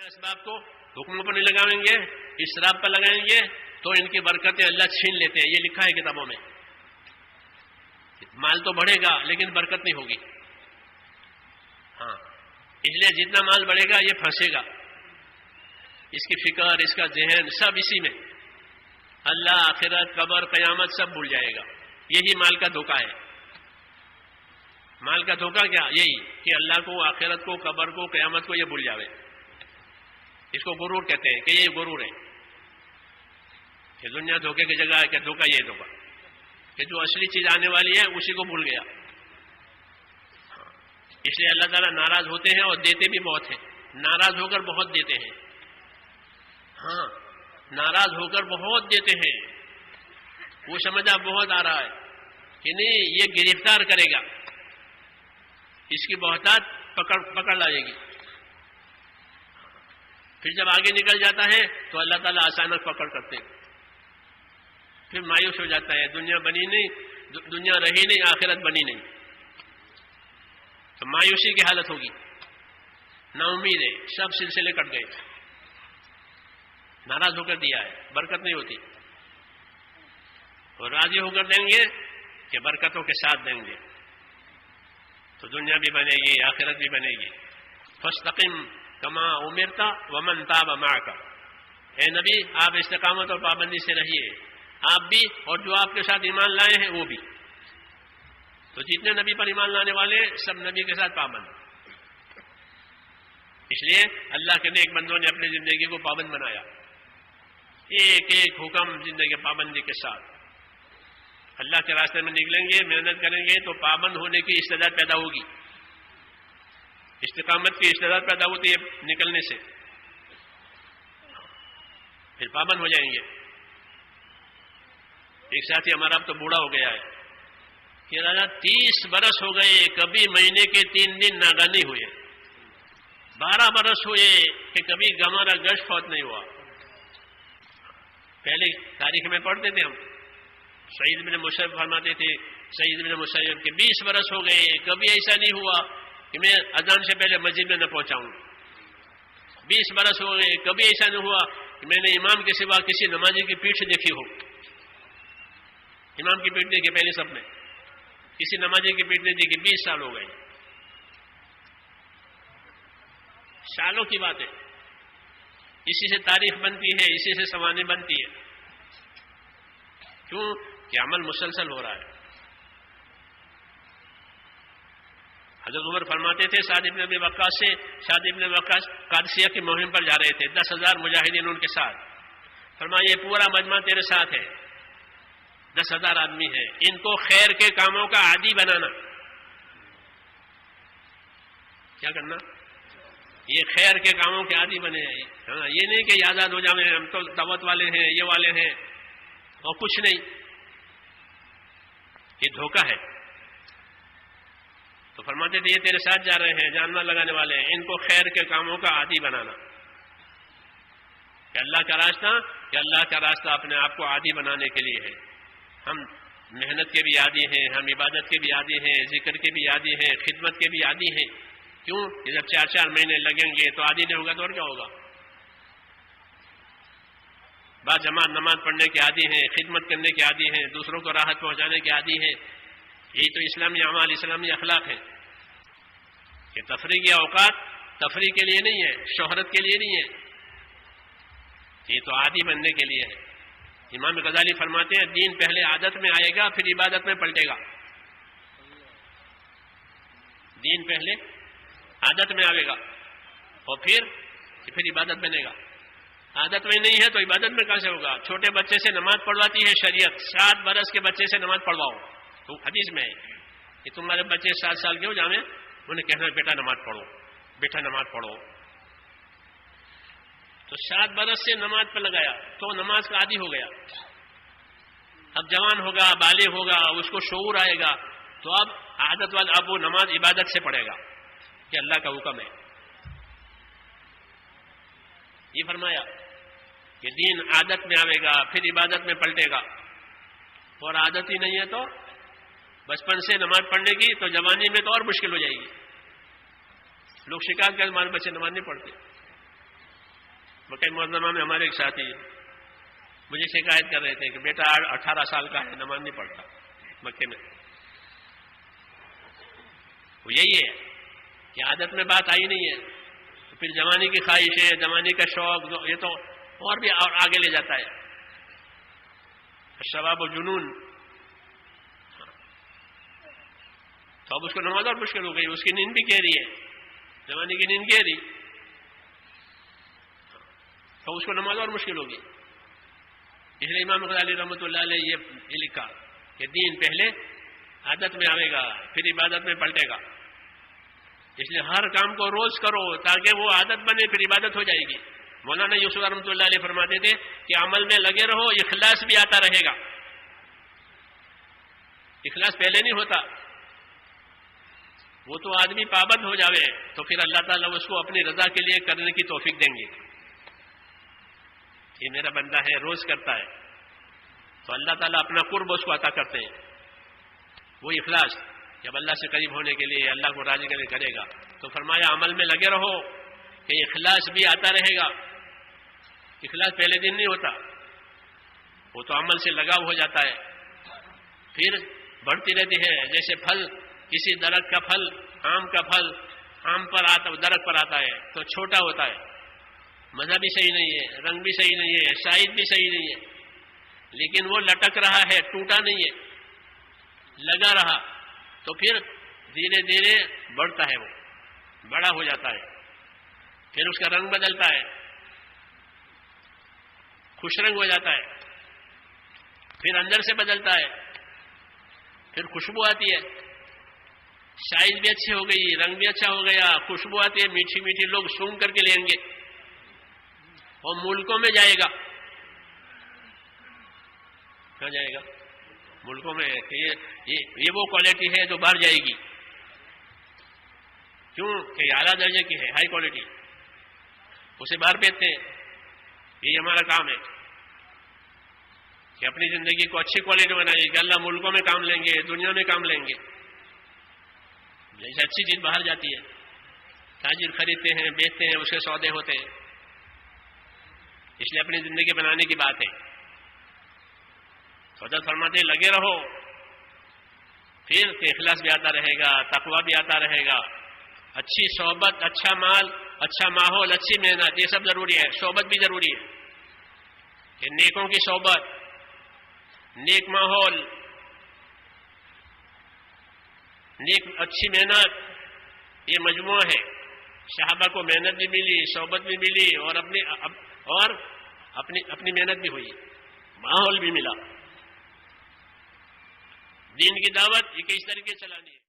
اسباب کو حکموں پر نہیں لگائیں گے، اسراف پر لگائیں گے تو ان کی برکتیں اللہ چھین لیتے ہیں. یہ لکھا ہے کتابوں میں. مال تو بڑھے گا لیکن برکت نہیں ہوگی. ہاں، اس لیے جتنا مال بڑھے گا یہ پھنسے گا. اس کی فکر، اس کا ذہن سب اسی میں. اللہ، آخرت، قبر، قیامت سب بھول جائے گا. یہی مال کا دھوکہ ہے. مال کا دھوکہ کیا؟ یہی کہ اللہ کو، آخرت کو، قبر کو، قیامت کو یہ بھول جاوے. اس کو غرور کہتے ہیں کہ یہ غرور ہے کہ دنیا دھوکے کی جگہ ہے کہ دھوکہ یہ دھوکہ کہ جو اصلی چیز آنے والی ہے اسی کو بھول گیا. اس لیے اللہ تعالیٰ ناراض ہوتے ہیں اور دیتے بھی بہت ہیں. ناراض ہو کر بہت دیتے ہیں. ہاں، ناراض ہو کر بہت دیتے ہیں. وہ سمجھا بہت آ رہا ہے کہ نہیں، یہ گرفتار کرے گا، اس کی بہتات پکڑ لائے گی. پھر جب آگے نکل جاتا ہے تو اللہ تعالیٰ اچانک پکڑ کرتے ہیں. پھر مایوس ہو جاتا ہے. دنیا بنی نہیں، دنیا رہی نہیں، آخرت بنی نہیں، تو مایوسی کی حالت ہوگی. نا امید ہے، سب سلسلے کٹ گئے. ناراض ہو کر دیا ہے، برکت نہیں ہوتی. اور راضی ہو کر دیں گے کہ برکتوں کے ساتھ دیں گے تو دنیا بھی بنے گی، آخرت بھی بنے گی. فاستقم کما امرتا ومن تاب معک. اے نبی، آپ استقامت اور پابندی سے رہیے، آپ بھی اور جو آپ کے ساتھ ایمان لائے ہیں وہ بھی. تو جتنے نبی پر ایمان لانے والے سب نبی کے ساتھ پابند. اس لیے اللہ کے نیک بندوں نے اپنی زندگی کو پابند بنایا. ایک ایک حکم زندگی پابندی کے ساتھ. اللہ کے راستے میں نکلیں گے، محنت کریں گے تو پابند ہونے کی استعداد پیدا ہوگی. استقامت کی استعداد پیدا ہوتی ہے نکلنے سے، پھر پابند ہو جائیں گے. ایک ساتھی ہمارا اب تو بوڑھا ہو گیا ہے کہ راجا 30 برس ہو گئے، کبھی مہینے کے 3 دن ناگانی ہوئے. 12 برس ہوئے کہ کبھی گمارا گشت فوت نہیں ہوا. پہلے تاریخ میں پڑھتے تھے ہم، سعید بن مسیب فرماتے تھے، سعید بن مسیب کے 20 برس ہو گئے، کبھی ایسا نہیں ہوا کہ میں اذان سے پہلے مسجد میں نہ پہنچاؤں. 20 برس ہو گئے، کبھی ایسا نہیں ہوا کہ میں نے امام کے سوا کسی نمازی کی پیٹھ دیکھی ہو. امام کی پیٹھ دیکھی پہلے سب نے، کسی نمازی کی پیٹھ نہیں دیکھی. 20 سال ہو گئے. سالوں کی بات ہے. اسی سے تاریخ بنتی ہے، اسی سے سوانح بنتی ہے. کیوں؟ کہ عمل مسلسل ہو رہا ہے. حضرت عمر فرماتے تھے سعد ابن ابی وقاص سے، سعد ابن وقاص قادسیہ کی مہم پر جا رہے تھے، 10,000 مجاہدین ان کے ساتھ. فرمایا یہ پورا مجمع تیرے ساتھ ہے، 10,000 آدمی ہیں، ان کو خیر کے کاموں کا عادی بنانا. کیا کرنا؟ یہ خیر کے کاموں کے عادی بنے. ہاں، یہ نہیں کہ آزاد ہو جائیں ہم تو دعوت والے ہیں، یہ والے ہیں اور کچھ نہیں. یہ دھوکہ ہے. تو فرماتے تھے یہ تیرے ساتھ جا رہے ہیں، جان مال لگانے والے ہیں، ان کو خیر کے کاموں کا عادی بنانا. کہ اللہ کا راستہ اپنے آپ کو عادی بنانے کے لیے ہے. ہم محنت کے بھی عادی ہیں، ہم عبادت کے بھی عادی ہیں، ذکر کے بھی عادی ہیں، خدمت کے بھی عادی ہیں. کیوں؟ کہ جب 4 مہینے لگیں گے تو عادی نہیں ہوگا تو اور کیا ہوگا. بعض جماعت نماز پڑھنے کے عادی ہیں، خدمت کرنے کے عادی ہیں، دوسروں کو راحت پہنچانے کے عادی ہیں. یہی تو اسلامی اعمال، اسلامی اخلاق ہے. کہ تفریح کے اوقات تفریح کے لیے نہیں ہے، شہرت کے لیے نہیں ہے، یہ تو عادی بننے کے لیے ہے. امام غزالی فرماتے ہیں دین پہلے عادت میں آئے گا پھر عبادت میں پلٹے گا. دین پہلے عادت میں آئے گا اور پھر عبادت بنے گا. عادت میں نہیں ہے تو عبادت میں کیسے ہوگا؟ چھوٹے بچے سے نماز پڑھواتی ہے شریعت، 7 برس کے بچے سے نماز پڑھواؤ تو حدیث میں ہے کہ تمہارے بچے 7 سال کے ہو جامع، انہیں کہنا بیٹا نماز پڑھو، بیٹا نماز پڑھو. تو 7 برس سے نماز پہ لگایا تو نماز کا عادی ہو گیا. اب جوان ہوگا، بالغ ہوگا، اس کو شعور آئے گا تو اب عادت والا، اب وہ نماز عبادت سے پڑھے گا کہ اللہ کا حکم ہے. یہ فرمایا کہ دین عادت میں آئے گا پھر عبادت میں پلٹے گا. اور عادت ہی نہیں ہے تو بچپن سے نماز پڑھنے کی تو جوانی میں تو اور مشکل ہو جائے گی. لوگ شکایت کرتے ہمارے بچے نماز نہیں پڑھتے. مکہ معظمہ میں ہمارے ایک ساتھی مجھے شکایت کر رہے تھے کہ بیٹا 18 سال کا ہے، نماز نہیں پڑھتا مکے میں. وہ یہی ہے کہ عادت میں بات آئی نہیں ہے، تو پھر زمانے کی خواہش ہے، زمانے کا شوق، یہ تو اور بھی اور آگے لے جاتا ہے. شباب و جنون. تو اب اس کو نماز اور مشکل ہو گئی، اس کی نیند بھی کہہ رہی ہے، زمانے کی نیند کہہ رہی، تو اس کو نماز اور مشکل ہوگی. اس لیے امام غزالی رحمۃ اللہ علیہ یہ لکھا کہ دین پہلے عادت میں آئے گا پھر عبادت میں پلٹے گا. اس لیے ہر کام کو روز کرو تاکہ وہ عادت بنے، پھر عبادت ہو جائے گی. مولانا یوسف رحمۃ اللہ علیہ فرماتے تھے کہ عمل میں لگے رہو، اخلاص بھی آتا رہے گا. اخلاص پہلے نہیں ہوتا، وہ تو آدمی پابند ہو جاوے تو پھر اللہ تعالیٰ اس کو اپنی رضا کے لیے کرنے کی توفیق دیں گے. یہ میرا بندہ ہے، روز کرتا ہے، تو اللہ تعالیٰ اپنا قرب اس کو عطا کرتے ہیں. وہ اخلاص جب اللہ سے قریب ہونے کے لیے، اللہ کو راضی کرنے کرے گا، تو فرمایا عمل میں لگے رہو کہ اخلاص بھی آتا رہے گا. اخلاص پہلے دن نہیں ہوتا، وہ تو عمل سے لگاؤ ہو جاتا ہے، پھر بڑھتی رہتی ہے. جیسے پھل، کسی درخت کا پھل، آم کا پھل آم پر آتا، درخت پر آتا ہے تو چھوٹا ہوتا ہے، مزہ بھی صحیح نہیں ہے، رنگ بھی صحیح نہیں ہے، سائز بھی صحیح نہیں ہے، لیکن وہ لٹک رہا ہے، ٹوٹا نہیں ہے، لگا رہا، تو پھر دھیرے دھیرے بڑھتا ہے، وہ بڑا ہو جاتا ہے، پھر اس کا رنگ بدلتا ہے، خوش رنگ ہو جاتا ہے، پھر اندر سے بدلتا ہے، پھر خوشبو آتی ہے، سائز بھی اچھی ہو گئی، رنگ بھی اچھا ہو گیا، خوشبو آتی ہے، میٹھی میٹھی، لوگ سونگھ کر کے لیں گے، اور ملکوں میں جائے گا. کہاں جائے گا؟ ملکوں میں. یہ وہ کوالٹی ہے جو باہر جائے گی. کیوں کہ اعلیٰ درجے کی ہے، ہائی کوالٹی، اسے باہر بیچتے ہیں. یہ ہمارا کام ہے کہ اپنی زندگی کو اچھی کوالٹی بنائیے کہ اللہ ملکوں میں کام لیں گے، دنیا میں کام لیں گے. جیسے اچھی چیز باہر جاتی ہے، تاجر خریدتے ہیں، بیچتے ہیں، اس کے سودے ہوتے ہیں. اس لیے اپنی زندگی بنانے کی بات ہے. حضرت فرماتے ہیں لگے رہو، پھر اخلاص بھی آتا رہے گا، تقویٰ بھی آتا رہے گا. اچھی صحبت، اچھا مال، اچھا ماحول، اچھی محنت، یہ سب ضروری ہے. صحبت بھی ضروری ہے کہ نیکوں کی صحبت، نیک ماحول، نیک اچھی محنت، یہ مجموعہ ہے. صحابہ کو محنت بھی ملی، صحبت بھی ملی، اور اپنی محنت بھی ہوئی، ماحول بھی ملا. دین کی دعوت یہ کس طریقے چلانی ہے.